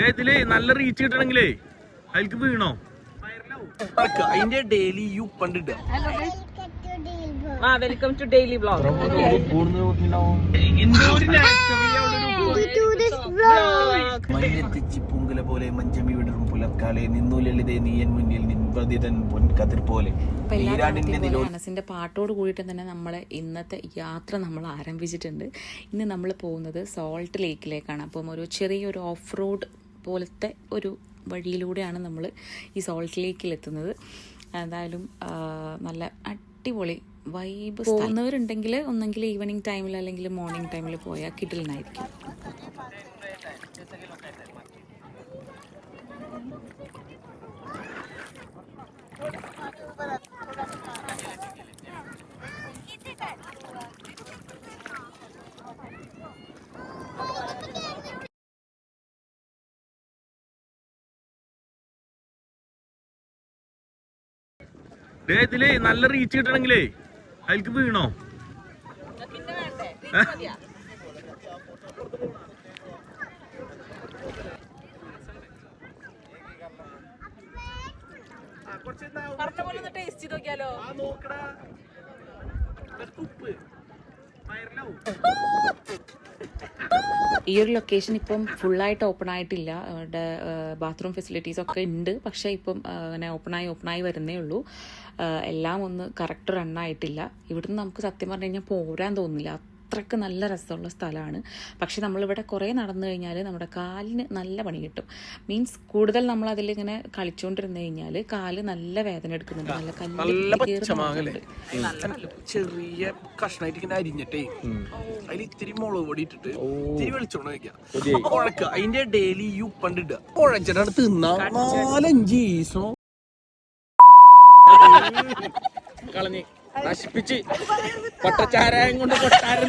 ഇതില് നല്ല റീച്ച് കിട്ടണെങ്കിലേ അതിലേക്ക് വീണോ അതിന്റെ ഡെയിലി യു പണ്ടിട്ട് വെൽക്കം ടു ഡെയിലി വ്ലോഗ്. മഞ്ഞെത്തിച്ച് പൂങ്കല പോലെ മഞ്ചമി വിടരും പുലർക്കാലെ നിന്നു ലളിതേ നീയൻ മുന്നിൽ നിൻപതിതൻ പൊൻകതിർ പോലെ. മനസ്സിന്റെ പാട്ടോട് കൂടിയിട്ട് തന്നെ നമ്മളെ ഇന്നത്തെ യാത്ര നമ്മൾ ആരംഭിച്ചിട്ടുണ്ട്. ഇന്ന് നമ്മൾ പോകുന്നത് സോൾട്ട് ലേക്കിലേക്കാണ്. അപ്പം ഒരു ചെറിയൊരു ഓഫ് റോഡ് പോലത്തെ ഒരു വഴിയിലൂടെയാണ് നമ്മൾ ഈ സോൾട്ട് ലേക്കിലെത്തുന്നത്. എന്തായാലും നല്ല അടിപൊളി വൈബ്. പോകുന്നവരുണ്ടെങ്കിൽ ഒന്നെങ്കിൽ ഈവനിങ് ടൈമിൽ അല്ലെങ്കിൽ മോർണിംഗ് ടൈമിൽ പോയാൽ കിട്ടലിനായിരിക്കും. ഇതില് നല്ല റീച്ച് കിട്ടണെങ്കിലേ അതിലേക്ക് വീണോ ടേസ്റ്റ് ചെയ്ത് നോക്കിയാലോ? ഈ ഒരു ലൊക്കേഷൻ ഇപ്പം ഫുള്ളായിട്ട് ഓപ്പൺ ആയിട്ടില്ല. അവിടെ ബാത്റൂം ഫെസിലിറ്റീസ് ഒക്കെ ഉണ്ട്, പക്ഷേ ഇപ്പം അങ്ങനെ ഓപ്പണായി വരുന്നേ ഉള്ളൂ. എല്ലാം ഒന്ന് കറക്റ്റ് റണ്ണായിട്ടില്ല. ഇവിടുന്ന് നമുക്ക് സത്യം പറഞ്ഞു കഴിഞ്ഞാൽ പോരാൻ തോന്നില്ല, അത്രയ്ക്ക് നല്ല രസമുള്ള സ്ഥലമാണ്. പക്ഷെ നമ്മളിവിടെ കുറേ നടന്നു കഴിഞ്ഞാൽ നമ്മുടെ കാലിന് നല്ല പണി കിട്ടും. മീൻസ് കൂടുതൽ നമ്മൾ അതിലിങ്ങനെ കളിച്ചുകൊണ്ടിരുന്നു കഴിഞ്ഞാൽ കാല് നല്ല വേദന എടുക്കുന്നുണ്ട്. നല്ല ചെറിയ കഷ്ണായിട്ട് ഇങ്ങനെ അരിഞ്ഞിട്ടേ അതിൽ ഇത്തിരി മുളക് പൊടി ഇട്ടിട്ട് ഇത്തിരി വെളിച്ചോണ്ട് വെക്കാം, ഉഴക്കുക. അതിന്റെ ഡെയിലി യു പണ്ടിട്ട് ഉഴച്ചിട്ടാണ് തിന്നാ 4-5 ദിവസം കളഞ്ഞ് നശിപ്പിച്ച് പൊട്ടച്ചാരായം കൊണ്ട് പൊട്ടാരം